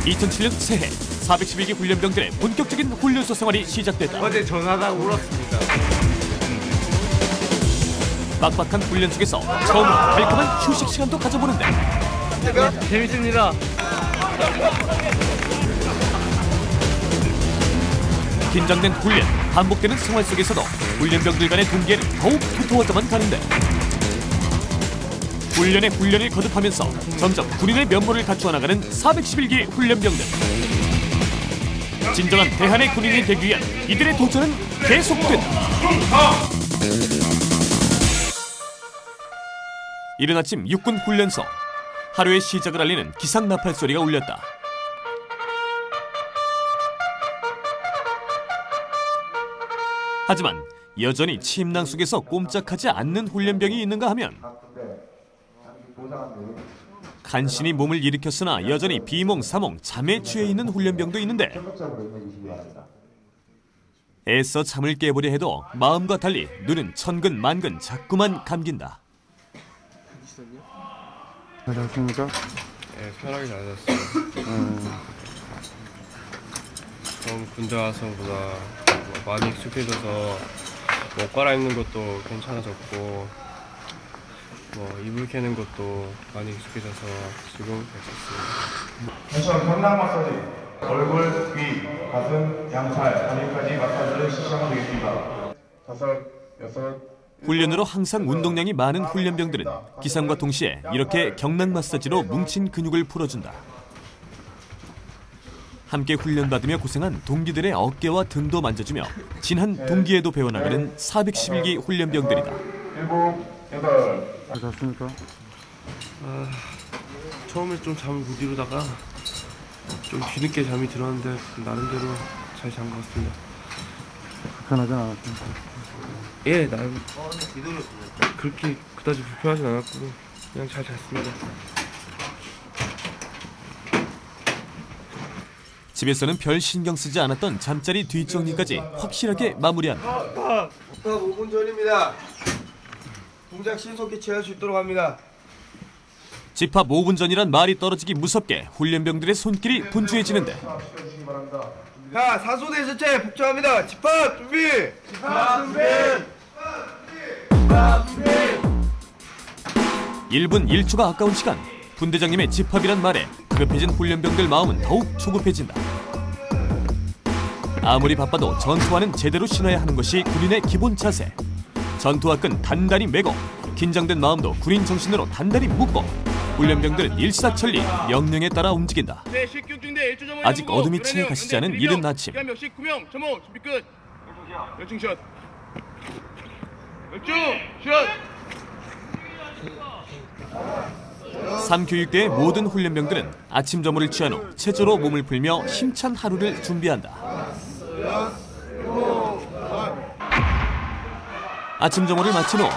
2007년 새해 411기 훈련병들의 본격적인 훈련소 생활이 시작됐다. 어제 전화가 울었습니다. 빡빡한 훈련 속에서 처음으로 깔끔한 휴식 시간도 가져보는데 재밌습니다. 긴장된 훈련, 반복되는 생활 속에서도 훈련병들 간의 동기에는 더욱 두터워져만 가는데 훈련에 훈련을 거듭하면서 점점 군인의 면모를 갖추어 나가는 411기 훈련병들. 진정한 대한의 군인이 되기 위한 이들의 도전은 계속된다. 이른 아침 육군 훈련소. 하루의 시작을 알리는 기상 나팔 소리가 울렸다. 하지만 여전히 침낭 속에서 꼼짝하지 않는 훈련병이 있는가 하면 간신히 몸을 일으켰으나 여전히 비몽사몽 잠에 취해 있는 훈련병도 있는데 애써 잠을 깨보려 해도 마음과 달리 눈은 천근만근 자꾸만 감긴다. 잘 잤습니까? 네, 편하게 잘 잤어요. 처음 군대 와서보다 많이 익숙해져서 옷 갈아입는 것도 괜찮아졌고 이불 캐는 것도 많이 익숙해져서 지금 괜찮습니다. 전처럼 경락 마사지, 얼굴, 귀, 가슴, 양팔, 다리까지 마사지를 시작하겠습니다. 5, 6. 훈련으로 항상 운동량이 많은 훈련병들은 기상과 동시에 이렇게 경락 마사지로 뭉친 근육을 풀어준다. 함께 훈련받으며 고생한 동기들의 어깨와 등도 만져주며 진한 동기에도 배워나가는 411기 훈련병들이다. 7, 8. 잘 잤습니까? 처음에 좀 잠을 못 이루다가 좀 뒤늦게 잠이 들었는데 나름대로 잘 잔 것 같습니다. 불편하진 않았습니까? 예, 그렇게 그다지 불편하진 않았고 그냥 잘 잤습니다. 집에서는 별 신경 쓰지 않았던 잠자리 뒷정리까지 확실하게 마무리한다. 5분 전입니다. 동작 신속히 취할 수 있도록 합니다. 집합 5분 전이란 말이 떨어지기 무섭게 훈련병들의 손길이 분주해지는데 자, 사소대 전체 복잡합니다. 집합 준비! 집합 준비! 1분 1초가 아까운 시간. 분대장님의 집합이란 말에 급해진 훈련병들 마음은 더욱 조급해진다. 아무리 바빠도 전투화는 제대로 신어야 하는 것이 군인의 기본 자세. 전투화 끈 단단히 매고 긴장된 마음도 군인 정신으로 단단히 묶고 훈련병들은 일사천리 명령에 따라 움직인다. 아직 어둠이 채 가시지 않은 이른 아침. 삼교육대의 모든 훈련병들은 아침 저물을 취한 후 체조로 몸을 풀며 힘찬 하루를 준비한다. 아침 저물을 마친 후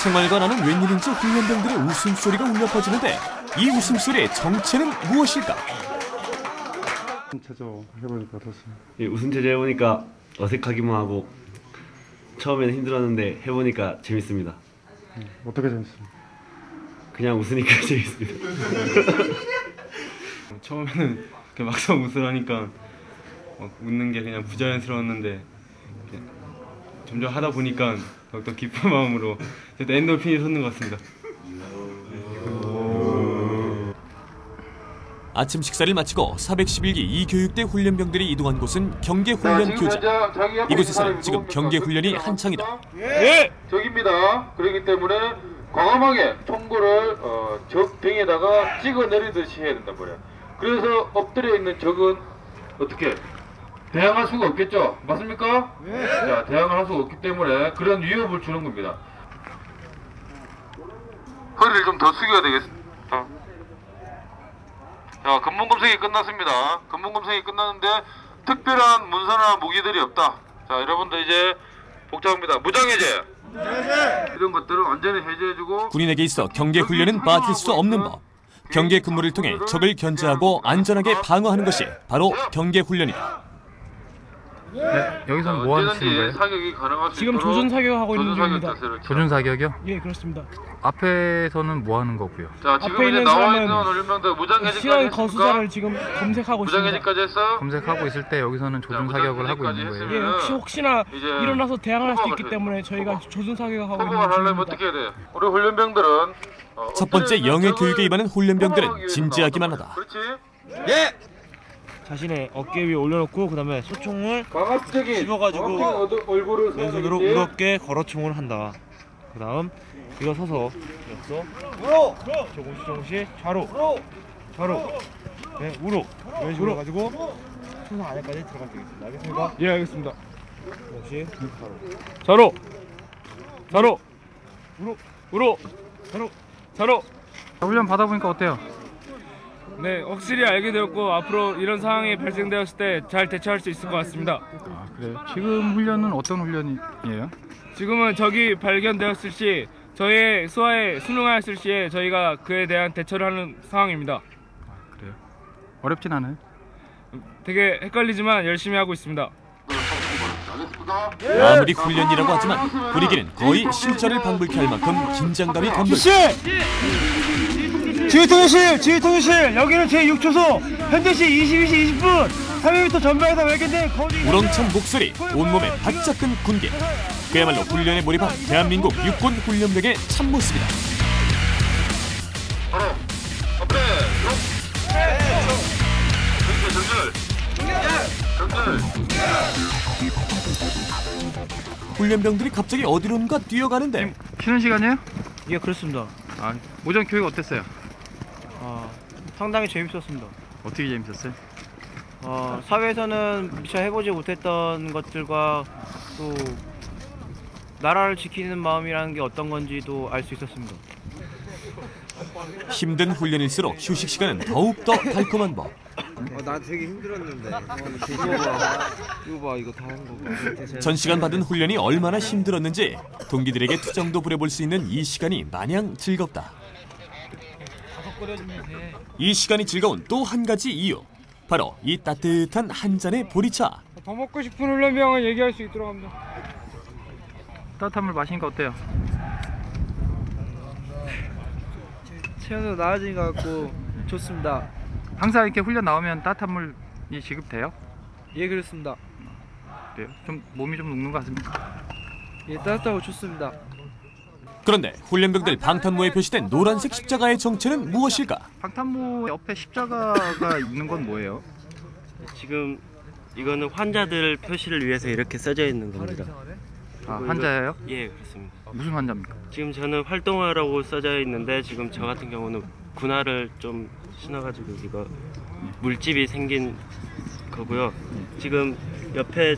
생활관하는 웬일인지 훈련병들의 웃음소리가 울려 퍼지는데 이 웃음소리의 정체는 무엇일까? 체조 해보니까 어떻습니까? 예, 웃음 체조 해보니까 어색하기만 하고 처음에는 힘들었는데 해보니까 재밌습니다. 어떻게 재밌습니까? 그냥 웃으니까 재밌습니다. 처음에는 막상 웃으라니까 웃는 게 그냥 부자연스러웠는데 점점 하다 보니까 더욱더 기쁜 마음으로 엔돌핀이 솟는 것 같습니다. 아침 식사를 마치고 411기 2교육대 훈련병들이 이동한 곳은 경계훈련교장. 이곳에서는 지금 경계훈련이 한창이다. 예! 적입니다. 그렇기 때문에 과감하게 총구를 적 등에다가 찍어 내리듯이 해야 된단 말이야. 그래서 엎드려 있는 적은 어떻게 대항할 수가 없겠죠? 맞습니까? 네. 자, 대항을 할 수가 없기 때문에 그런 위협을 주는 겁니다. 허리를 좀 더 숙여야 되겠습니다. 자, 근무검색이 끝났습니다. 근무검색이 끝났는데 특별한 문서나 무기들이 없다. 자, 여러분들 이제 복잡합니다. 무장해제. 이런 것들을 완전히 해제해주고 군인에게 있어 경계훈련은 빠질 수 없는 법. 경계 근무를 통해 적을 견제하고 안전하게 방어하는 것이 바로 경계훈련이다. 네, 여기서는 뭐 하시는 거예요? 사격이 가능할 수 지금 있도록 조준 사격하고 있는 조준 사격 중입니다. 자세를 조준 사격이요? 예, 그렇습니다. 앞에서는 뭐 하는 거고요? 자, 지금 앞에 이제 있는 나와 사람은 있는 훈련병들 무장해제까지 시간 했습니까? 거수자를 지금 검색하고 있습니다. 무장해제까지 했어? 검색하고 있을 때 여기서는 조준 사격을 하고 있는 거예요. 예, 혹시나 이제 일어나서 대항할 수 후보가 있기 때문에 저희가 조준 사격하고 있는 후보가 하려면 중입니다. 어떻게 해야 돼? 우리 훈련병들은 첫 번째 영해 교육에 임하는 훈련병들은 후보하기 위해서 진지하기만 나왔단 하다. 말이야. 그렇지? 자신의 어깨 위에 올려놓고 그 다음에 소총을 강압적인 집어가지고 얼굴을 왼손으로 세우는 무겁게 걸어총을 한다. 그 다음 일어서서 우로 조금씩 좌로 네, 우로 이런 식으로 해가지고 총상 안에까지 들어가면 되겠습니다. 알겠습니까? 예, 알겠습니다. 조금씩 좌로 우로 좌로. 훈련 받아보니까 어때요? 네, 확실히 알게 되었고 앞으로 이런 상황이 발생되었을 때 잘 대처할 수 있을 것 같습니다. 아, 그래요? 지금 훈련은 어떤 훈련이에요? 지금은 적이 발견되었을 시 저희의 수하에 순응하였을 시에 저희가 그에 대한 대처를 하는 상황입니다. 그래요? 어렵진 않아요? 되게 헷갈리지만 열심히 하고 있습니다. 아무리 훈련이라고 하지만 분위기는 거의 실전을 방불케 할 만큼 긴장감이 덤불. 지휘통일실 여기는 제6초소 현재 시 22시 20분 300m 전방에서 발견된 거리 우렁찬 목소리, 온몸에 바짝 끈 군기. 그야말로 훈련에 몰입한 대한민국 육군 훈련병의 참모습이다. 바로 앞에 정절 훈련병들이 갑자기 어디론가 뛰어가는데 쉬는 시간이에요? 예, 그렇습니다. 아, 오전 교육 어땠어요? 상당히 재밌었습니다. 어떻게 재밌었어요? 사회에서는 미처 해보지 못했던 것들과 또 나라를 지키는 마음이라는 게 어떤 건지도 알 수 있었습니다. 힘든 훈련일수록 휴식 시간은 더욱더 달콤한 법. 나 되게 힘들었는데. 이거 봐, 이거 다 한 거. 전 시간 받은 훈련이 얼마나 힘들었는지 동기들에게 투정도 부려볼 수 있는 이 시간이 마냥 즐겁다. 이 시간이 즐거운 또 한 가지 이유, 바로 이 따뜻한 한 잔의 보리차. 더 먹고 싶은 훈련병은 얘기할 수 있도록 합니다. 따뜻한 물 마시니까 어때요? 체온도 나아진 것 같고 좋습니다. 항상 이렇게 훈련 나오면 따뜻한 물이 지급돼요? 예, 그렇습니다. 그래요? 좀 몸이 좀 녹는 것 같습니까? 예, 따뜻하고 좋습니다. 그런데 훈련병들 방탄모에 표시된 노란색 십자가의 정체는 무엇일까? 방탄모 옆에 십자가가 있는 건 뭐예요? 지금 이거는 환자들 표시를 위해서 이렇게 써져 있는 겁니다. 아, 환자예요? 예, 그렇습니다. 무슨 환자입니까? 지금 저는 활동하라고 써져 있는데 지금 저 같은 경우는 군화를 좀 신어가지고 이거 물집이 생긴 거고요. 지금 옆에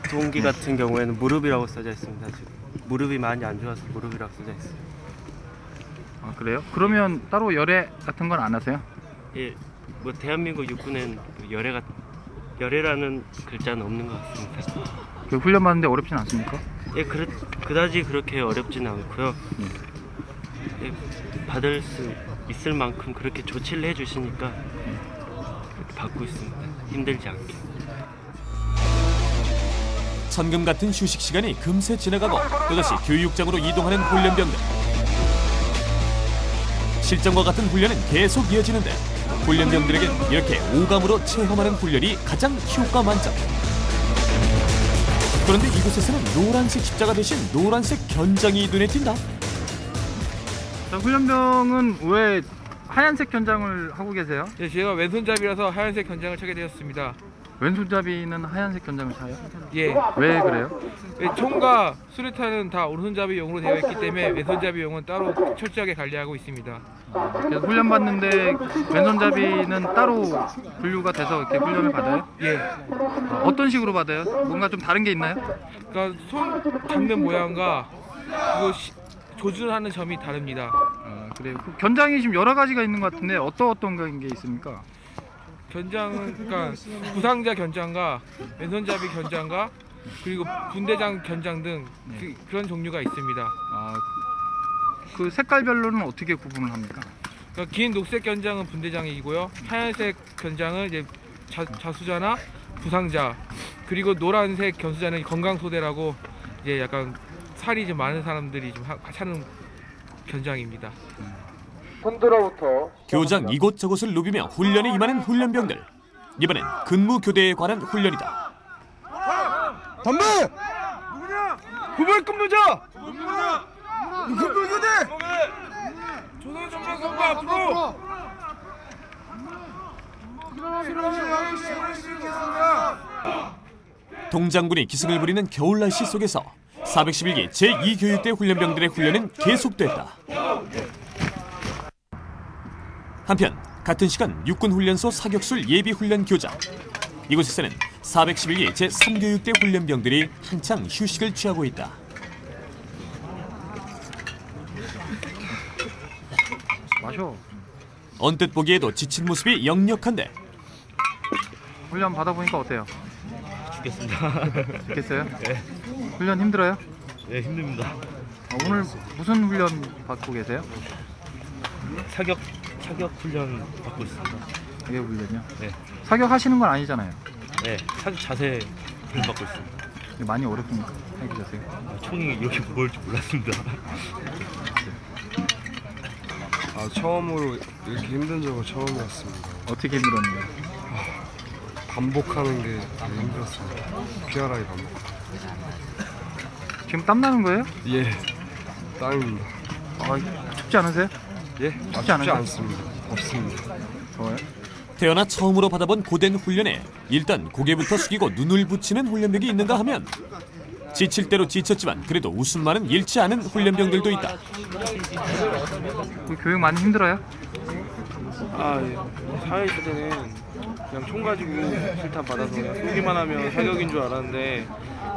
동기 같은 경우에는 무릎이라고 써져 있습니다. 지금 무릎이 많이 안 좋아서 무릎이라고 써져 있어요. 아, 그래요? 그러면 따로 열애 같은 건 안 하세요? 예, 뭐 대한민국 육군엔 열애라는 글자는 없는 것 같습니다. 그 훈련 받는데 어렵진 않습니까? 예, 그다지 그렇게 어렵지는 않고요. 예, 받을 수 있을 만큼 그렇게 조치를 해주시니까 그렇게 받고 있습니다. 힘들지 않게. 천금 같은 휴식 시간이 금세 지나가고 또다시 교육장으로 이동하는 훈련병들. 실전과 같은 훈련은 계속 이어지는데 훈련병들에겐 이렇게 오감으로 체험하는 훈련이 가장 효과 만점. 그런데 이곳에서는 노란색 십자가 대신 노란색 견장이 눈에 띈다. 자, 훈련병은 왜 하얀색 견장을 하고 계세요? 예, 제가 왼손잡이라서 하얀색 견장을 차게 되었습니다. 왼손잡이는 하얀색 견장을 차요? 예. 왜 그래요? 예, 총과 수류탄은 다 오른손잡이용으로 되어 있기 때문에 왼손잡이용은 따로 철저하게 관리하고 있습니다. 그래서 훈련 받는데 왼손잡이는 따로 분류가 돼서 이렇게 훈련을 받아요? 예. 어떤 식으로 받아요? 뭔가 좀 다른 게 있나요? 그러니까 손 잡는 모양과 그리고 조준하는 점이 다릅니다. 아, 그래요. 그 견장이 지금 여러 가지가 있는 것 같은데 어떤 게 있습니까? 견장은 그러니까 부상자 견장과 왼손잡이 견장과 그리고 분대장 견장 등 그런 종류가 있습니다. 아, 그 색깔별로는 어떻게 구분을 합니까? 그러니까 긴 녹색 견장은 분대장이고요. 하얀색 견장은 이제 자수자나 부상자, 그리고 노란색 견수자는 건강소대라고 이제 약간 살이 좀 많은 사람들이 좀 하는 견장입니다. 교장 이곳저곳을 누비며 훈련에 임하는 훈련병들. 이번엔 근무 교대에 관한 훈련이다. 담배! 구별근무자! 구별교대! 조선정보선거 앞으로! 동장군이 기승을 부리는 겨울 날씨 속에서 411기 제2교육대 훈련병들의 훈련은 계속됐다. 한편 같은 시간 육군훈련소 사격술 예비훈련 교장. 이곳에서는 411기 제3교육대 훈련병들이 한창 휴식을 취하고 있다. 마셔. 언뜻 보기에도 지친 모습이 역력한데 훈련 받아보니까 어때요? 죽겠습니다. 좋겠어요? 네. 훈련 힘들어요? 네, 힘듭니다. 오늘 무슨 훈련 받고 계세요? 사격 훈련 받고 있습니다. 사격 훈련이요? 네. 사격 하시는 건 아니잖아요. 네, 사격 자세 훈련 받고 있습니다. 많이 어렵습니까? 사격 자세. 총이 이렇게 무거울 줄 몰랐습니다. 처음으로 이렇게 힘든 적은 처음이었습니다. 어떻게 힘들었는데? 반복하는 게 되게 힘들었습니다. 피아라이 반복. 지금 땀 나는 거예요? 예, 땀입니다. 춥지 않으세요? 예, 춥지 않습니다. 없습니다. 더워요? 태어나 처음으로 받아본 고된 훈련에 일단 고개부터 숙이고 눈을 붙이는 훈련병이 있는가 하면 지칠 대로 지쳤지만 그래도 웃음만은 잃지 않은 훈련병들도 있다. 교육 많이 힘들어요? 사회에 있을 때는 그냥 총 가지고 실탄 받아서 그냥 쏘기만 하면 사격인 줄 알았는데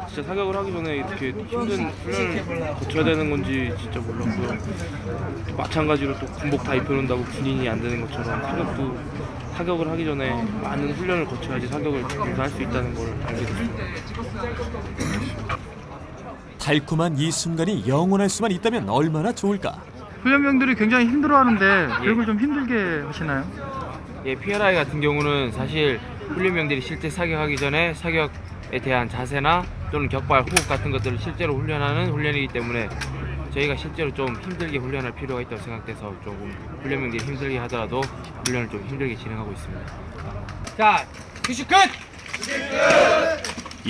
진짜 사격을 하기 전에 이렇게 힘든 훈련을 거쳐야 되는 건지 진짜 몰랐고요. 마찬가지로 또 군복 다 입혀놓는다고 군인이 안 되는 것처럼 사격을 하기 전에 많은 훈련을 거쳐야지 사격을 할 수 있다는 걸 알게 됐습니다. 달콤한 이 순간이 영원할 수만 있다면 얼마나 좋을까. 훈련병들이 굉장히 힘들어하는데 교육을 좀 힘들게 하시나요? 예, PLI 같은 경우는 사실 훈련병들이 실제 사격하기 전에 사격에 대한 자세나 또는 격발, 호흡 같은 것들을 실제로 훈련하는 훈련이기 때문에 저희가 실제로 좀 힘들게 훈련할 필요가 있다고 생각돼서 조금 훈련병들이 힘들게 하더라도 훈련을 좀 힘들게 진행하고 있습니다. 자, 휴식 끝!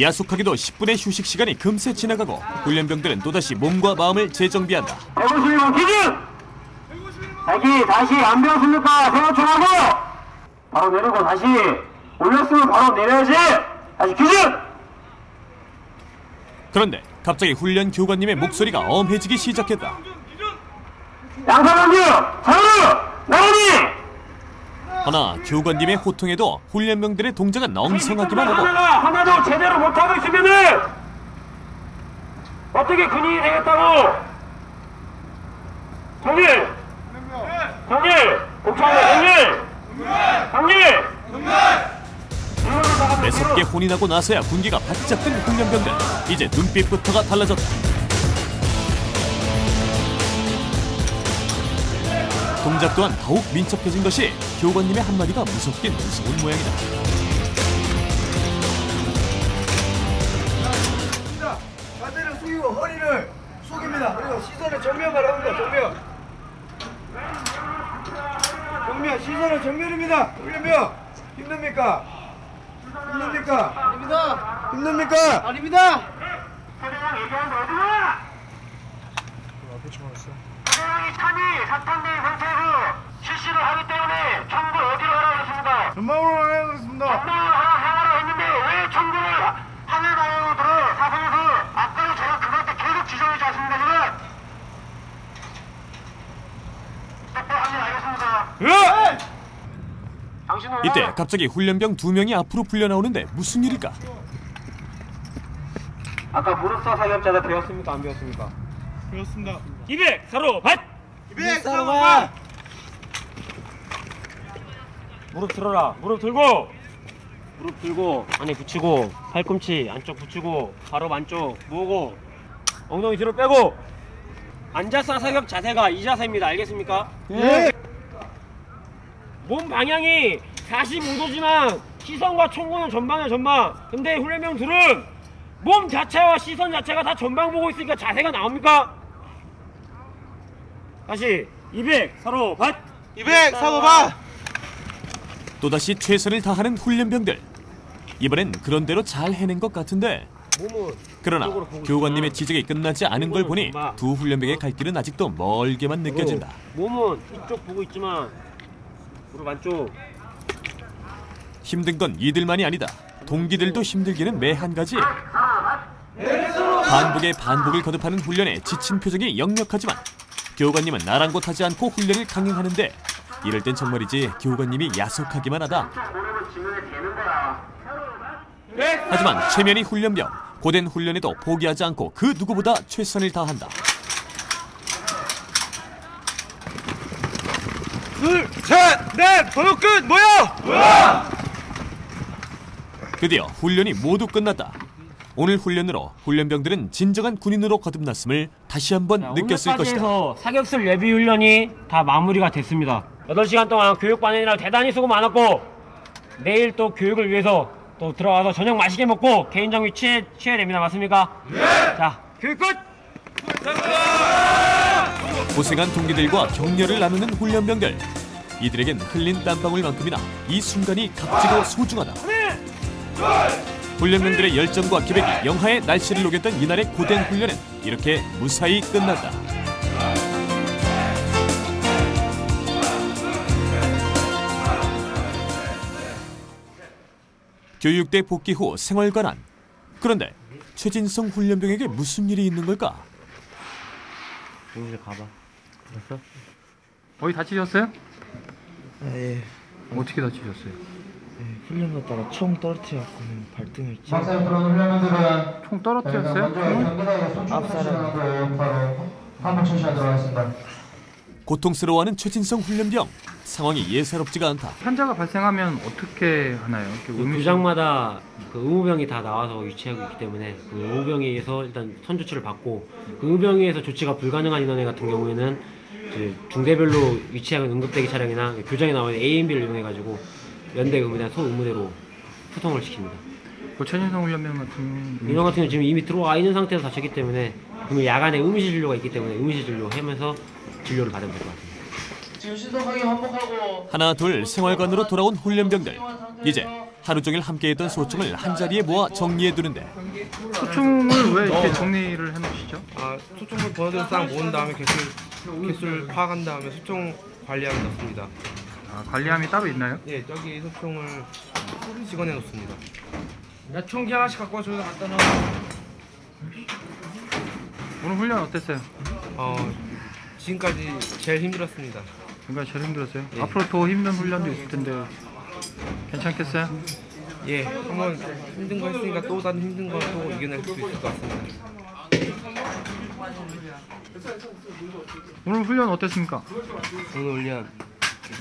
야속하게도 10분의 휴식 시간이 금세 지나가고 훈련병들은 또다시 몸과 마음을 재정비한다. 151번 기준! 자기 다시 안 배웠습니까? 생각좀하고 바로 내리고 다시 올렸으면 바로 내려야지! 다시 기준! 그런데 갑자기 훈련 교관님의 목소리가 엄해지기 시작했다. 양사관주! 자유! 나가니! 허나 교관님의 호통에도 훈련병들의 동작은 엉성하기만 하고 하나도 제대로 못하고 있으면은 어떻게 군인이 되겠다고! 정일! 복창하는 정일! 매섭게 혼인하고 나서야 군기가 바짝 든 훈련병들. 이제 눈빛부터가 달라졌다. 동작 또한 더욱 민첩해진 것이 교관님의 한마디가 무섭긴 무서운 모양이다. 자세를 숙이고 허리를 숙입니다. 그리고 시선을 정면으로 합니다. 정면 시선은 정면입니다. 훈련병 힘듭니까? 힘듭니까? 아닙니다. 사장이 탄이 사탄된 상태에서 실시를 하기 때문에 청구 어디로 하라고 했습니까? 전방으로 하라고 했습니다. 전방으로 하라고 했는데 왜 청구를 하늘 방향으로 들어 사선에서 아까도 제가 그한테 계속 지정하지 않습니까 지금? 똑바로 하면 알겠습니다. 이때 갑자기 훈련병 2명이 앞으로 풀려나오는데 무슨 일일까? 아까 무릎사 사격자가 배웠습니까? 안 배웠습니까? 배웠습니다. 200 사로 밭! 200 사로 밭! 무릎 들어라. 무릎 들고 안에 붙이고 팔꿈치 안쪽 붙이고 바로 안쪽 모으고 엉덩이 뒤로 빼고 앉아서 사격 자세가 이 자세입니다. 알겠습니까? 예. 몸 방향이 45도지만 시선과 총구는 전방이야, 전방. 근데 훈련병 둘은 몸 자체와 시선 자체가 다 전방 보고 있으니까 자세가 나옵니까? 다시 200 서로 밭 200 서로 밭. 또다시 최선을 다하는 훈련병들. 이번엔 그런대로 잘 해낸 것 같은데, 그러나 교관님의 지적이 끝나지 않은 걸 보니 두 훈련병의 갈 길은 아직도 멀게만 느껴진다. 몸은 이쪽 보고 있지만 무릎 안쪽. 힘든 건 이들만이 아니다. 동기들도 힘들기는 매 한 가지. 반복에 반복을 거듭하는 훈련에 지친 표정이 역력하지만 교관님은 아랑곳하지 않고 훈련을 강행하는데, 이럴 땐 정말이지 교관님이 야속하기만 하다. 하지만 최면이 훈련병, 고된 훈련에도 포기하지 않고 그 누구보다 최선을 다한다. 둘, 셋, 넷, 번호 끝! 뭐야? 드디어 훈련이 모두 끝났다. 오늘 훈련으로 훈련병들은 진정한 군인으로 거듭났음을 다시 한번 느꼈을 것이다. 오늘까지해서 사격술 예비 훈련이 다 마무리가 됐습니다. 8시간 동안 교육반이라 대단히 수고 많았고, 내일 또 교육을 위해서 또 들어가서 저녁 맛있게 먹고 개인정비 취해야 됩니다. 맞습니까? 네! 자, 교육 끝! 고생한 동기들과 격려를 나누는 훈련병들. 이들에겐 흘린 땀방울만큼이나 이 순간이 값지고 소중하다. 훈련병들의 열정과 기백이 영하의 날씨를 녹였던 이날의 고된 훈련은 이렇게 무사히 끝났다. 교육대 복귀 후 생활관안. 그런데 최진성 훈련병에게 무슨 일이 있는 걸까? 여기서 가봐. 알았어? 어디 다치셨어요? 예. 어떻게 다치셨어요? 훈련 갔다가 총 떨어뜨려갖고 발등을 찌. 막상 그런 훈련원들은 총 떨어뜨렸어요? 앞사람 바로 한번 처치하도록 하겠습니다. 고통스러워하는 최진성 훈련병. 상황이 예사롭지가 않다. 환자가 발생하면 어떻게 하나요? 구장마다 그 의무병이 다 나와서 위치하고 있기 때문에 그 의무병에 의해서 일단 선조치를 받고, 그 의무병에 의해서 조치가 불가능한 인원에 같은 경우에는 이제 중대별로 위치하는 응급대기 차량이나 교장에 나와 있는 A&B를 이용해가지고 연대 의무대나 소 의무대로 후통을 시킵니다. 그 최진성 훈련병 같은 이런 같은 경우 지금 이미 들어와 있는 상태에서 다쳤기 때문에, 그러면 야간에 의무실 진료가 있기 때문에 의무실 진료 하면서 진료를 받으면 될 것 같습니다. 지금 신속하게 환복하고 하나 둘 생활관으로 돌아온 훈련병들. 이제 하루 종일 함께했던 소총을 한자리에 모아 정리해두는데, 소총을 왜 이렇게 정리를 해놓으시죠? 소총을 번호대로 싹 모은 다음에 개수를 파악한 다음에 소총 관리함에 넣습니다. 관리함이 따로 있나요? 예, 저기 소총을 찍어내 놓습니다. 야, 총기 하나씩 갖고 와, 저기다 갖다 놔. 오늘 훈련 어땠어요? 지금까지 제일 힘들었습니다. 지금까지 제일 힘들었어요? 예. 앞으로 더 힘든 훈련도 있을 텐데 괜찮겠어요? 예, 한번 힘든 거 했으니까 또 다른 힘든 거 또 이겨낼 수 있을 것 같습니다. 오늘 훈련 어땠습니까? 오늘 훈련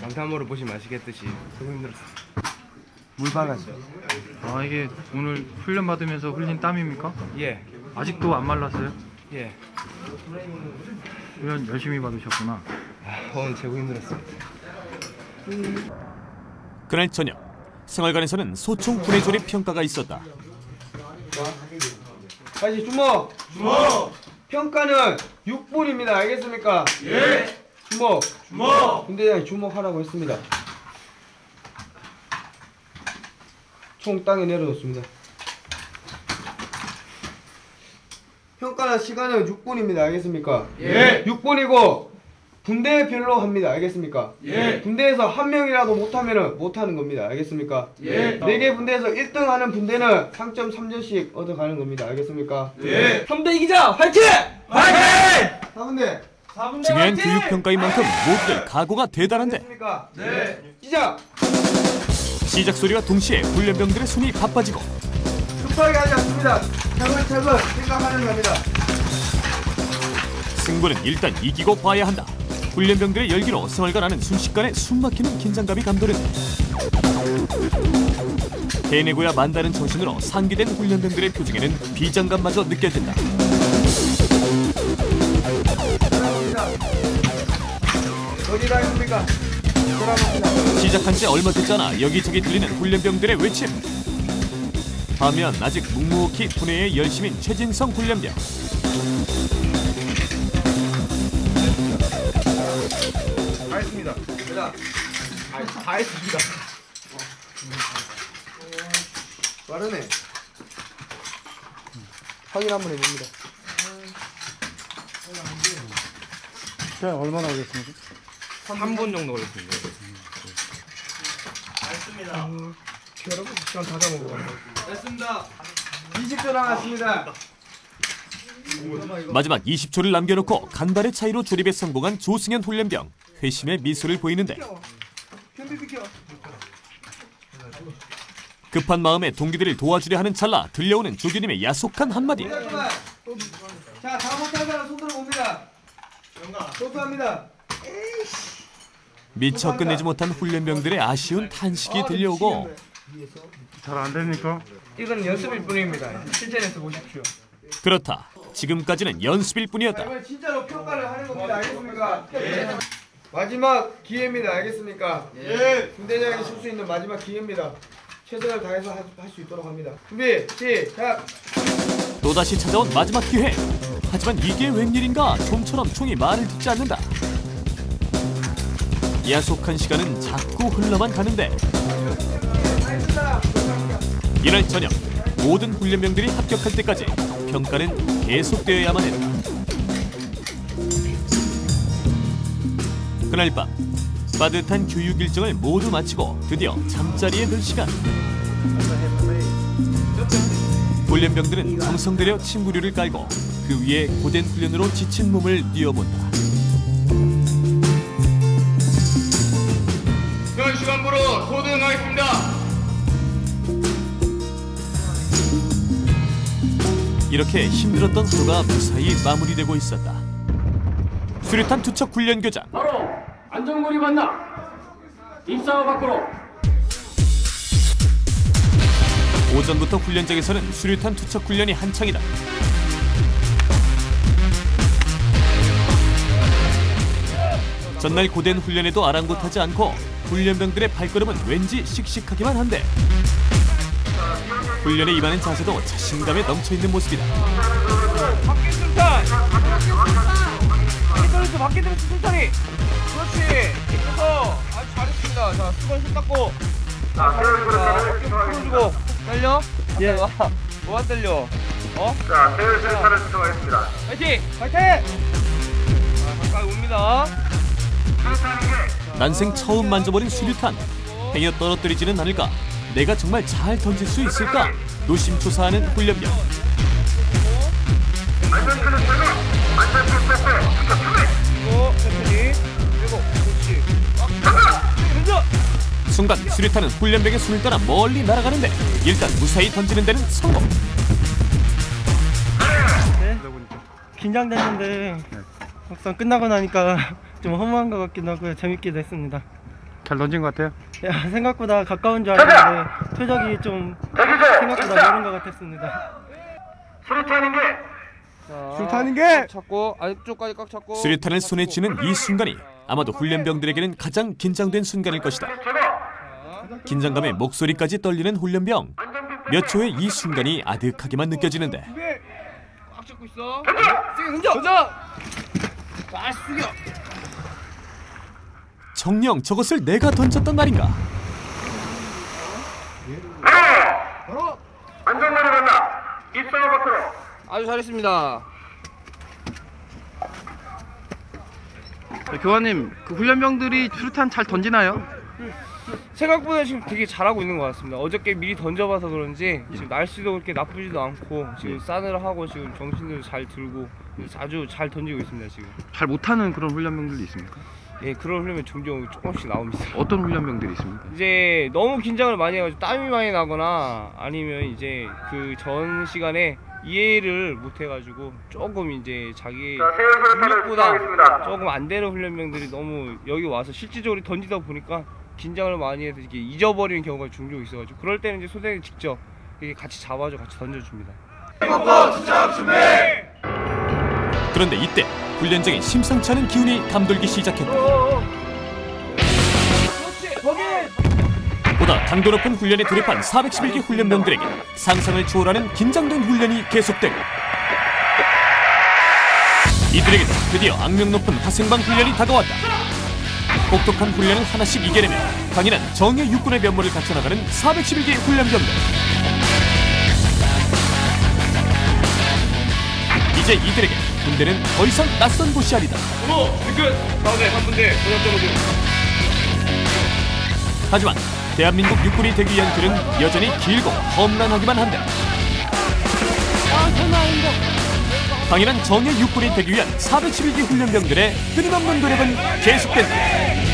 남편으로 보시면 아시겠듯이 너무 힘들었어요. 물바가죠. 이게 오늘 훈련 받으면서 흘린 땀입니까? 예. 아직도 안 말랐어요? 예. 훈련 열심히 받으셨구나. 오늘 최고 힘들었습니다. 그날 저녁 생활관에서는 소총 분해 조립 평가가 있었다. 다시 주먹! 평가는 6분입니다. 알겠습니까? 예! 주먹! 군대장이 주먹하라고 했습니다. 총 땅에 내려놓습니다. 평가는 시간은 6분입니다. 알겠습니까? 예! 6분이고 분대별로 합니다. 알겠습니까? 예! 분대에서 한 명이라도 못하면 못하는 겁니다. 알겠습니까? 예! 4개 분대에서 1등 하는 분대는 상점 3점씩 얻어가는 겁니다. 알겠습니까? 예! 3대 이기자! 화이팅! 화이팅! 4분대! 중요한 교육 평가인 만큼 모두들 각오가 대단한데, 네! 시작! 시작 소리와 동시에 훈련병들의 손이 바빠지고, 급하게 하지 않습니다. 차근차근 생각하는 겁니다. 승부는 일단 이기고 봐야 한다. 훈련병들의 열기로 생활관 안은 순식간에 숨막히는 긴장감이 감도는데, 해내고야 만다는 정신으로 상기된 훈련병들의 표정에는 비장감마저 느껴진다. 어디 가십니까? 시작한 지 얼마 되지 않아 여기저기 들리는 훈련병들의 외침. 반면 아직 묵묵히 분해에 열심인 최진성 훈련병. 다 했습니다. 다 했습니다. 빠르네. 확인 한번 해봅니다. 시간 얼마나 걸렸습니까? 3분 정도 걸렸습니다. 알겠습니다. 여러분 시간 다 잡아먹어. 됐습니다. 20초 남았습니다. 마지막 20초를 남겨놓고 간발의 차이로 조립에 성공한 조승현 훈련병. 회심의 미소를 보이는데 급한 마음에 동기들을 도와주려 하는 찰나 들려오는 조교님의 야속한 한마디. 자, 다 못한 사람 손 들어봅니다. 소수합니다. 미처 끝내지 못한 훈련병들의 아쉬운 탄식이 들려오고 잘 안 됩니까? 이건 연습일 뿐입니다. 실전에서 보십시오. 그렇다. 지금까지는 연습일 뿐이었다. 이번 진짜로 평가를 하는 겁니다. 알겠습니까? 예. 마지막 기회입니다. 알겠습니까? 예. 중대장이 쓸 수 있는 마지막 기회입니다. 최선을 다해서 할 수 있도록 합니다. 준비, 시작! 또다시 찾아온 마지막 기회. 하지만 이게 웬일인가 좀처럼 총이 말을 듣지 않는다. 야속한 시간은 자꾸 흘러만 가는데 이날 저녁 모든 훈련병들이 합격할 때까지 평가는 계속되어야만 했다. 그날 밤 빠듯한 교육 일정을 모두 마치고 드디어 잠자리에 들 시간. 훈련병들은 정성 들여 침구류를 깔고 그 위에 고된 훈련으로 지친 몸을 뉘어본다. 현 시간부로 소등하겠습니다. 이렇게 힘들었던 하루가 무사히 마무리되고 있었다. 수류탄 투척 훈련 교장. 바로 안전거리 만나 입사 밖으로. 오전부터 훈련장에서는 수류탄 투척 훈련이 한창이다. 전날 고된 훈련에도 아랑곳하지 않고 훈련병들의 발걸음은 왠지 씩씩하기만 한데 훈련에 임하는 자세도 자신감에 넘쳐있는 모습이다. 밖에 술탄! 밖에 들어서 술탄이! 그렇지! 그래서 아주 잘했습니다. 자, 수건 손 닦고. 자, 어깨 풀어주고. 떨려? 예. 뭐가 떨려? 어? 자, 대열 술탄을 신청하겠습니다. 파이팅! 파이팅! 자, 가까이 옵니다. 난생 처음 만져버린 수류탄. 행여 떨어뜨리지는 않을까? 내가 정말 잘 던질 수 있을까? 노심초사하는 훈련병. 순간 수류탄은 훈련병의 손을 따라 멀리 날아가는데 일단 무사히 던지는 데는 성공. 네? 긴장됐는데 막상 끝나고 나니까 좀 허무한 것 같기도 하고요. 재밌기도 했습니다. 잘 던진 것 같아요? 야, 생각보다 가까운 줄 알았는데 표적이 좀 생각보다 멀은 것 같았습니다. 수류탄인 게 잡고 안쪽까지 꽉 잡고 수류탄을 손에 쥐는 이 순간이 아마도 훈련병들에게는 가장 긴장된 순간일 것이다. 긴장감에 목소리까지 떨리는 훈련병. 몇 초의 이 순간이 아득하게만 느껴지는데 꽉 잡고 있어. 세게 던져. 잘 숙여. 정녕 저것을 내가 던졌단 말인가? 바로 안전거리 간다. 입사 밖으로. 아주 잘했습니다. 교관님, 그 훈련병들이 수류탄 잘 던지나요? 생각보다 지금 되게 잘하고 있는 것 같습니다. 어저께 미리 던져봐서 그런지 지금 날씨도 그렇게 나쁘지도 않고 지금 싸늘하고 지금 정신도 잘 들고 아주 잘 던지고 있습니다. 지금 잘 못하는 그런 훈련병들도 있습니까? 예, 그런 훈련이 종종 조금씩 나옵니다. 어떤 훈련병들이 있습니까? 이제 너무 긴장을 많이 해가지고 땀이 많이 나거나 아니면 이제 그 전 시간에 이해를 못 해가지고 조금 이제 자기 능력보다 조금 안 되는 훈련병들이 너무 여기 와서 실질적으로 던지다 보니까 긴장을 많이 해서 이렇게 잊어버리는 경우가 종종 있어가지고 그럴 때는 이제 소대장이 직접 이렇게 같이 잡아줘 같이 던져줍니다. 그런데 이때 훈련장에 심상치 않은 기운이 감돌기 시작했다. 강도 높은 훈련에 돌입한 411기 훈련병들에게 상상을 초월하는 긴장된 훈련이 계속되고, 이들에게도 드디어 악명 높은 화생방 훈련이 다가왔다. 혹독한 훈련을 하나씩 이겨내며 강인한 정예 육군의 면모를 갖춰나가는 411기 훈련병들. 이제 이들에게 군대는 더 이상 낯선 곳이 아니다. 끝! 가운데 3분대 도전점으로. 하지만 대한민국 육군이 되기 위한 길은 여전히 길고 험난하기만 한다. 강인한 정예 육군이 되기 위한 411기 훈련병들의 끊임없는 노력은 계속된다.